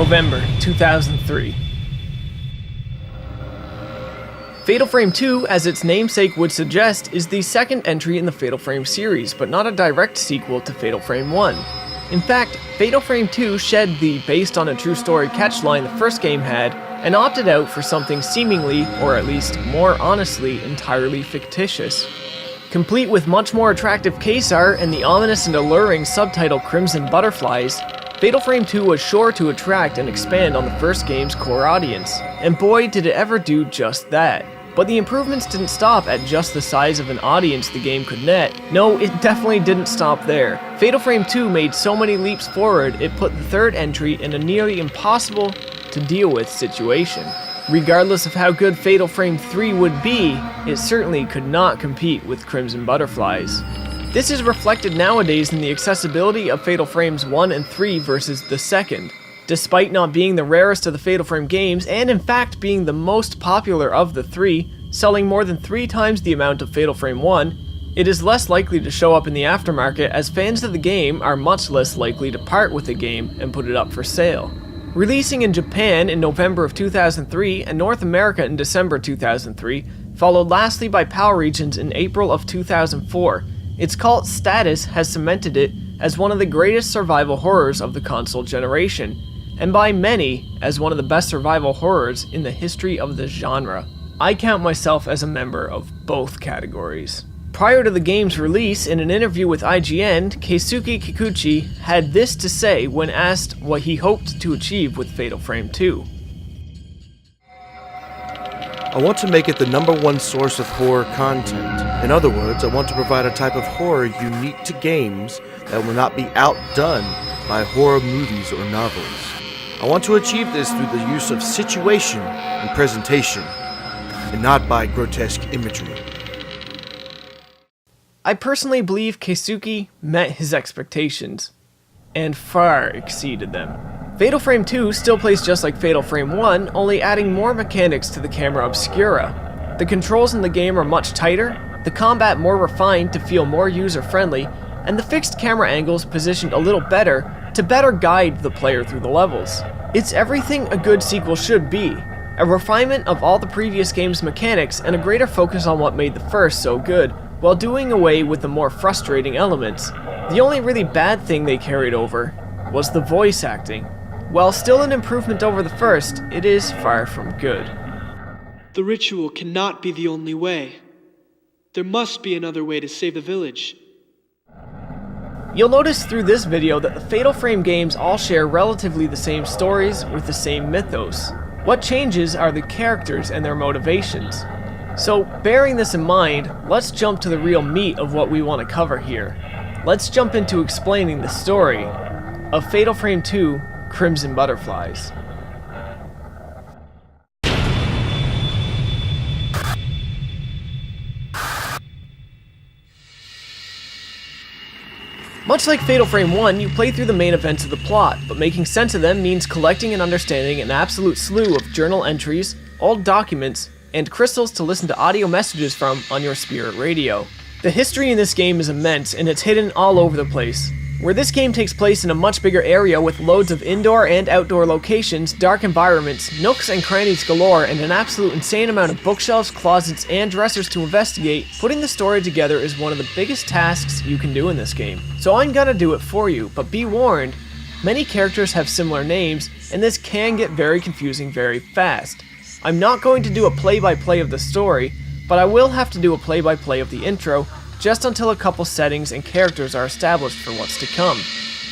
November 2003. Fatal Frame 2, as its namesake would suggest, is the second entry in the Fatal Frame series, but not a direct sequel to Fatal Frame 1. In fact, Fatal Frame 2 shed the based on a true story catchline the first game had, and opted out for something seemingly, or at least more honestly, entirely fictitious. Complete with much more attractive case art and the ominous and alluring subtitle Crimson Butterflies, Fatal Frame 2 was sure to attract and expand on the first game's core audience, and boy did it ever do just that. But the improvements didn't stop at just the size of an audience the game could net. No, it definitely didn't stop there. Fatal Frame 2 made so many leaps forward, it put the third entry in a nearly impossible to deal with situation. Regardless of how good Fatal Frame 3 would be, it certainly could not compete with Crimson Butterflies. This is reflected nowadays in the accessibility of Fatal Frames 1 and 3 versus the second. Despite not being the rarest of the Fatal Frame games, and in fact being the most popular of the three, selling more than 3 times the amount of Fatal Frame 1, it is less likely to show up in the aftermarket as fans of the game are much less likely to part with the game and put it up for sale. Releasing in Japan in November of 2003 and North America in December 2003, followed lastly by PAL regions in April of 2004, its cult status has cemented it as one of the greatest survival horrors of the console generation, and by many as one of the best survival horrors in the history of the genre. I count myself as a member of both categories. Prior to the game's release, in an interview with IGN, Keisuke Kikuchi had this to say when asked what he hoped to achieve with Fatal Frame 2. I want to make it the #1 source of horror content. In other words, I want to provide a type of horror unique to games that will not be outdone by horror movies or novels. I want to achieve this through the use of situation and presentation, and not by grotesque imagery. I personally believe Keisuke met his expectations, and far exceeded them. Fatal Frame 2 still plays just like Fatal Frame 1, only adding more mechanics to the camera obscura. The controls in the game are much tighter, the combat more refined to feel more user-friendly, and the fixed camera angles positioned a little better to better guide the player through the levels. It's everything a good sequel should be, a refinement of all the previous game's mechanics and a greater focus on what made the first so good, while doing away with the more frustrating elements. The only really bad thing they carried over was the voice acting. While still an improvement over the first, it is far from good. The ritual cannot be the only way. There must be another way to save the village. You'll notice through this video that the Fatal Frame games all share relatively the same stories with the same mythos. What changes are the characters and their motivations. So, bearing this in mind, let's jump to the real meat of what we want to cover here. Let's jump into explaining the story of Fatal Frame 2: Crimson Butterflies. Much like Fatal Frame 1, you play through the main events of the plot, but making sense of them means collecting and understanding an absolute slew of journal entries, old documents, and crystals to listen to audio messages from on your spirit radio. The history in this game is immense, and it's hidden all over the place. Where this game takes place in a much bigger area with loads of indoor and outdoor locations, dark environments, nooks and crannies galore, and an absolute insane amount of bookshelves, closets, and dressers to investigate, putting the story together is one of the biggest tasks you can do in this game. So I'm gonna do it for you, but be warned, many characters have similar names, and this can get very confusing very fast. I'm not going to do a play-by-play of the story, but I will have to do a play-by-play of the intro, just until a couple settings and characters are established for what's to come.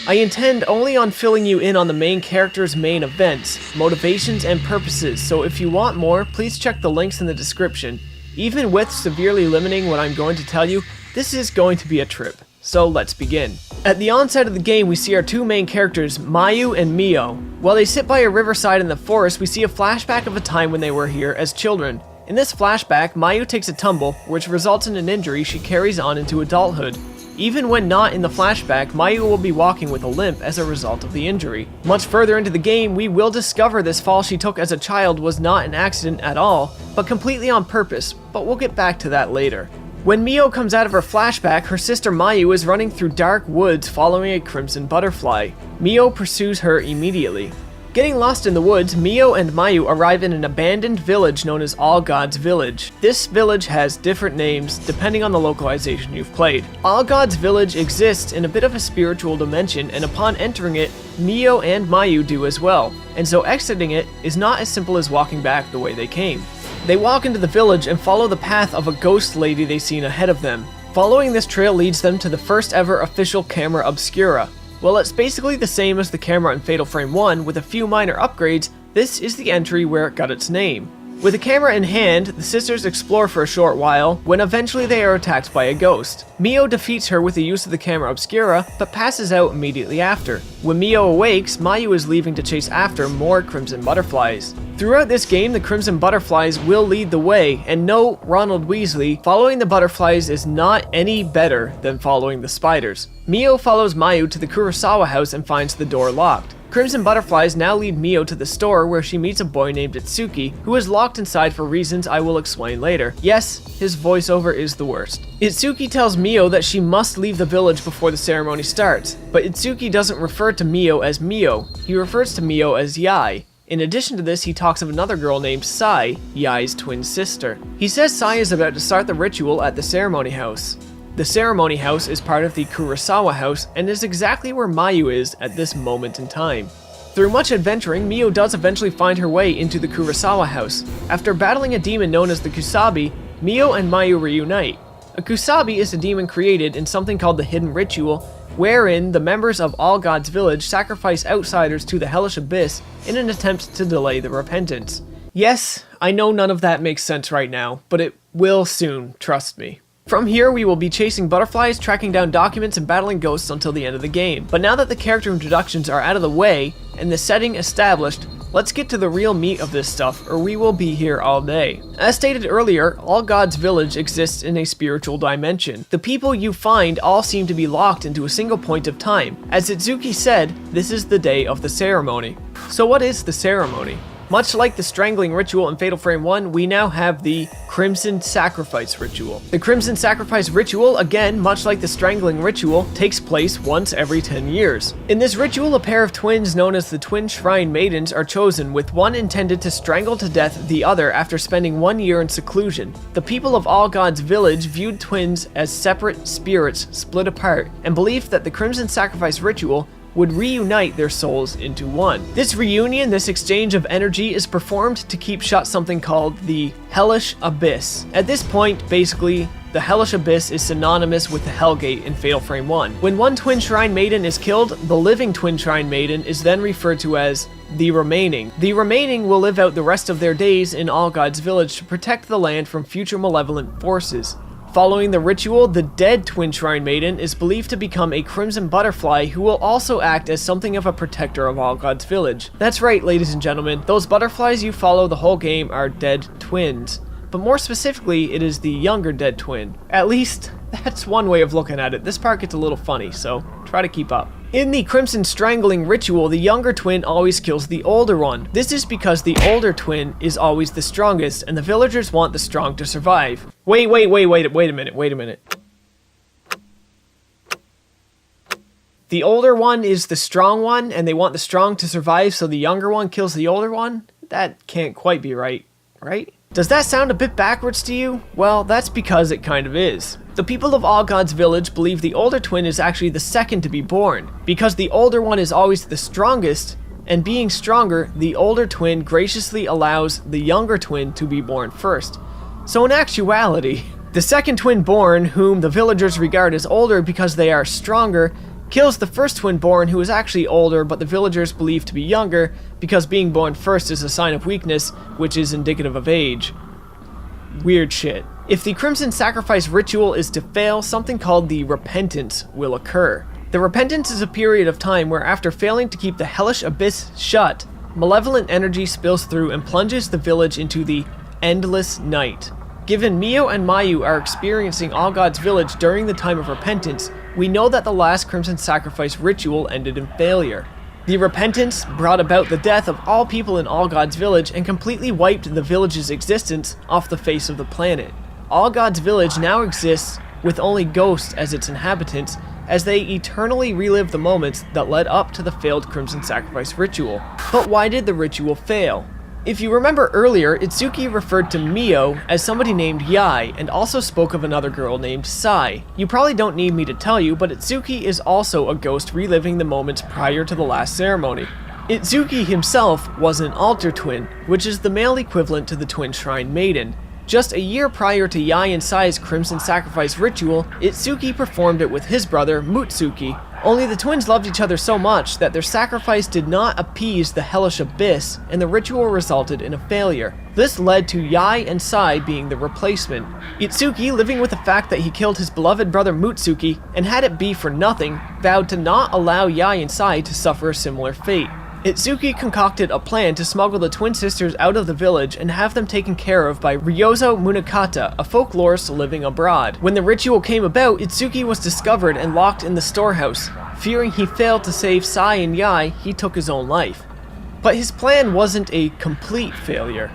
I intend only on filling you in on the main character's main events, motivations, and purposes, so if you want more, please check the links in the description. Even with severely limiting what I'm going to tell you, this is going to be a trip. So let's begin. At the onset of the game, we see our two main characters, Mayu and Mio. While they sit by a riverside in the forest, we see a flashback of a time when they were here as children. In this flashback, Mayu takes a tumble, which results in an injury she carries on into adulthood. Even when not in the flashback, Mayu will be walking with a limp as a result of the injury. Much further into the game, we will discover this fall she took as a child was not an accident at all, but completely on purpose, but we'll get back to that later. When Mio comes out of her flashback, her sister Mayu is running through dark woods following a crimson butterfly. Mio pursues her immediately. Getting lost in the woods, Mio and Mayu arrive in an abandoned village known as All Gods Village. This village has different names depending on the localization you've played. All Gods Village exists in a bit of a spiritual dimension, and upon entering it, Mio and Mayu do as well, and so exiting it is not as simple as walking back the way they came. They walk into the village and follow the path of a ghost lady they seen ahead of them. Following this trail leads them to the first ever official camera obscura. While it's basically the same as the camera in Fatal Frame 1 with a few minor upgrades, this is the entry where it got its name. With the camera in hand, the sisters explore for a short while, when eventually they are attacked by a ghost. Mio defeats her with the use of the camera obscura, but passes out immediately after. When Mio awakes, Mayu is leaving to chase after more Crimson Butterflies. Throughout this game, the Crimson Butterflies will lead the way, and no, Ronald Weasley, following the butterflies is not any better than following the spiders. Mio follows Mayu to the Kurosawa house and finds the door locked. Crimson Butterflies now lead Mio to the store where she meets a boy named Itsuki, who is locked inside for reasons I will explain later. Yes, his voiceover is the worst. Itsuki tells Mio that she must leave the village before the ceremony starts, but Itsuki doesn't refer to Mio as Mio, he refers to Mio as Yai. In addition to this, he talks of another girl named Sai, Yai's twin sister. He says Sai is about to start the ritual at the ceremony house. The ceremony house is part of the Kurosawa house and is exactly where Mayu is at this moment in time. Through much adventuring, Mio does eventually find her way into the Kurosawa house. After battling a demon known as the KUSABI, Mio and Mayu reunite. A KUSABI is a demon created in something called the Hidden Ritual, wherein the members of All Gods Village sacrifice outsiders to the Hellish Abyss in an attempt to delay the repentance. Yes, I know none of that makes sense right now, but it will soon, trust me. From here, we will be chasing butterflies, tracking down documents, and battling ghosts until the end of the game. But now that the character introductions are out of the way, and the setting established, let's get to the real meat of this stuff, or we will be here all day. As stated earlier, All Gods Village exists in a spiritual dimension. The people you find all seem to be locked into a single point of time. As Itsuki said, this is the day of the ceremony. So what is the ceremony? Much like the strangling ritual in Fatal Frame 1, we now have the Crimson Sacrifice Ritual. The Crimson Sacrifice Ritual, again, much like the strangling ritual, takes place once every 10 years. In this ritual, a pair of twins known as the Twin Shrine Maidens are chosen, with one intended to strangle to death the other after spending 1 year in seclusion. The people of All Gods Village viewed twins as separate spirits split apart, and believed that the Crimson Sacrifice Ritual would reunite their souls into one. This reunion, this exchange of energy, is performed to keep shut something called the Hellish Abyss. At this point, basically, the Hellish Abyss is synonymous with the Hellgate in Fatal Frame 1. When one Twin Shrine Maiden is killed, the living Twin Shrine Maiden is then referred to as the Remaining. The Remaining will live out the rest of their days in All Gods Village to protect the land from future malevolent forces. Following the ritual, the dead Twin Shrine Maiden is believed to become a Crimson Butterfly who will also act as something of a protector of All Gods Village. That's right, ladies and gentlemen, those butterflies you follow the whole game are dead twins. But more specifically, it is the younger dead twin. At least, that's one way of looking at it. This part gets a little funny, so try to keep up. In the Crimson Strangling ritual, the younger twin always kills the older one. This is because the older twin is always the strongest, and the villagers want the strong to survive. Wait a minute. The older one is the strong one, and they want the strong to survive, so the younger one kills the older one? That can't quite be right, right? Does that sound a bit backwards to you? Well, that's because it kind of is. The people of All Gods Village believe the older twin is actually the second to be born, because the older one is always the strongest, and being stronger, the older twin graciously allows the younger twin to be born first. So in actuality, the second twin born, whom the villagers regard as older because they are stronger, kills the first twin born who is actually older but the villagers believe to be younger because being born first is a sign of weakness, which is indicative of age. Weird shit. If the Crimson Sacrifice ritual is to fail, something called the Repentance will occur. The Repentance is a period of time where after failing to keep the Hellish Abyss shut, malevolent energy spills through and plunges the village into the Endless Night. Given Mio and Mayu are experiencing All Gods Village during the time of repentance, we know that the last Crimson Sacrifice ritual ended in failure. The repentance brought about the death of all people in All Gods Village and completely wiped the village's existence off the face of the planet. All Gods Village now exists with only ghosts as its inhabitants, as they eternally relive the moments that led up to the failed Crimson Sacrifice ritual. But why did the ritual fail? If you remember earlier, Itsuki referred to Mio as somebody named Yai, and also spoke of another girl named Sai. You probably don't need me to tell you, but Itsuki is also a ghost reliving the moments prior to the last ceremony. Itsuki himself was an altar twin, which is the male equivalent to the twin shrine maiden. Just a year prior to Yai and Sai's Crimson Sacrifice ritual, Itsuki performed it with his brother, Mutsuki, only the twins loved each other so much that their sacrifice did not appease the Hellish Abyss, and the ritual resulted in a failure. This led to Yai and Sai being the replacement. Itsuki, living with the fact that he killed his beloved brother Mutsuki, and had it be for nothing, vowed to not allow Yai and Sai to suffer a similar fate. Itsuki concocted a plan to smuggle the twin sisters out of the village and have them taken care of by Ryozo Munakata, a folklorist living abroad. When the ritual came about, Itsuki was discovered and locked in the storehouse. Fearing he failed to save Sai and Yai, he took his own life. But his plan wasn't a complete failure.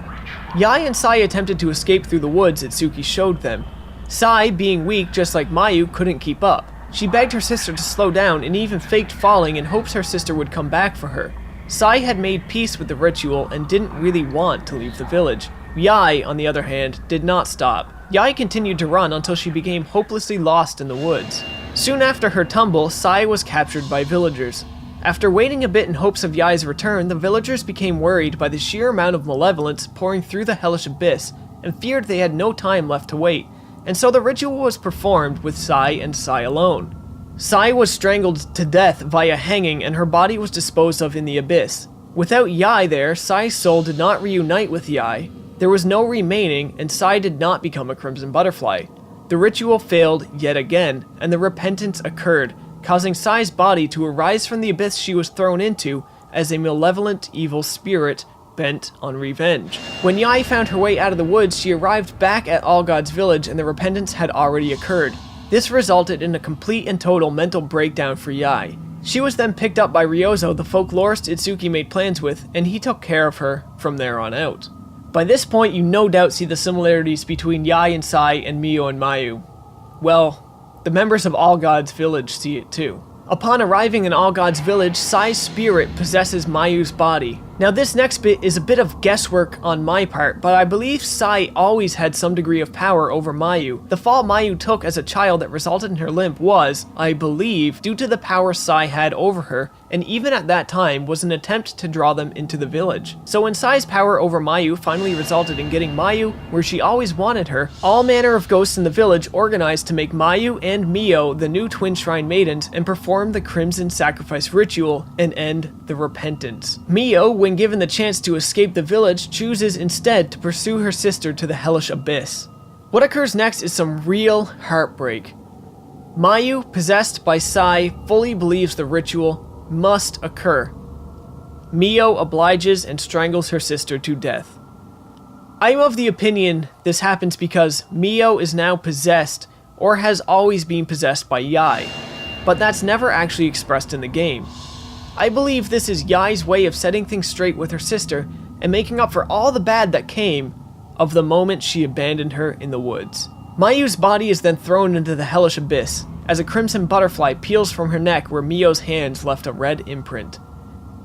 Yai and Sai attempted to escape through the woods Itsuki showed them. Sai, being weak just like Mayu, couldn't keep up. She begged her sister to slow down and even faked falling in hopes her sister would come back for her. Sai had made peace with the ritual and didn't really want to leave the village. Yai, on the other hand, did not stop. Yai continued to run until she became hopelessly lost in the woods. Soon after her tumble, Sai was captured by villagers. After waiting a bit in hopes of Yai's return, the villagers became worried by the sheer amount of malevolence pouring through the Hellish Abyss and feared they had no time left to wait, and so the ritual was performed with Sai and Sai alone. Sai was strangled to death via hanging and her body was disposed of in the abyss. Without Yai there, Sai's soul did not reunite with Yai. There was no remaining and Sai did not become a crimson butterfly. The ritual failed yet again, and the repentance occurred, causing Sai's body to arise from the abyss she was thrown into as a malevolent evil spirit bent on revenge. When Yai found her way out of the woods, she arrived back at All Gods Village and the repentance had already occurred. This resulted in a complete and total mental breakdown for Yai. She was then picked up by Ryozo, the folklorist Itsuki made plans with, and he took care of her from there on out. By this point, you no doubt see the similarities between Yai and Sai and Mio and Mayu. Well, the members of All Gods Village see it too. Upon arriving in All Gods Village, Sai's spirit possesses Mayu's body. Now this next bit is a bit of guesswork on my part, but I believe Sai always had some degree of power over Mayu. The fall Mayu took as a child that resulted in her limp was, I believe, due to the power Sai had over her, and even at that time was an attempt to draw them into the village. So when Sai's power over Mayu finally resulted in getting Mayu where she always wanted her, all manner of ghosts in the village organized to make Mayu and Mio the new twin shrine maidens and perform the Crimson Sacrifice ritual and end the repentance. Mio, when given the chance to escape the village, chooses instead to pursue her sister to the Hellish Abyss. What occurs next is some real heartbreak. Mayu, possessed by Sai, fully believes the ritual must occur. Mio obliges and strangles her sister to death. I'm of the opinion this happens because Mio is now possessed or has always been possessed by Yai, but that's never actually expressed in the game. I believe this is Yai's way of setting things straight with her sister and making up for all the bad that came of the moment she abandoned her in the woods. Mayu's body is then thrown into the Hellish Abyss as a crimson butterfly peels from her neck where Mio's hands left a red imprint.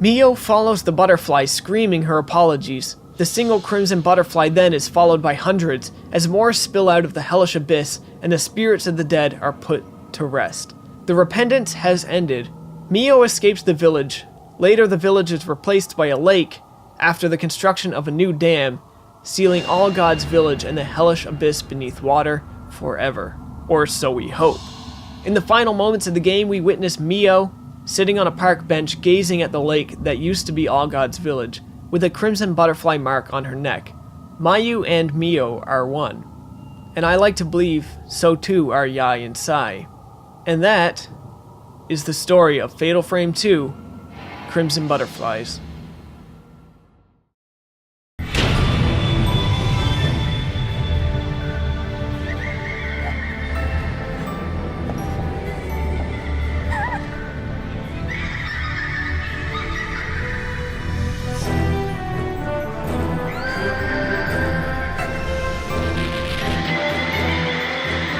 Mio follows the butterfly, screaming her apologies. The single crimson butterfly then is followed by hundreds as more spill out of the Hellish Abyss and the spirits of the dead are put to rest. The repentance has ended. Mio escapes the village. Later, the village is replaced by a lake after the construction of a new dam, sealing All Gods Village and the Hellish Abyss beneath water forever. Or so we hope. In the final moments of the game, we witness Mio sitting on a park bench gazing at the lake that used to be All Gods Village, with a crimson butterfly mark on her neck. Mayu and Mio are one. And I like to believe so too are Yai and Sai. And that is the story of Fatal Frame 2, Crimson Butterflies.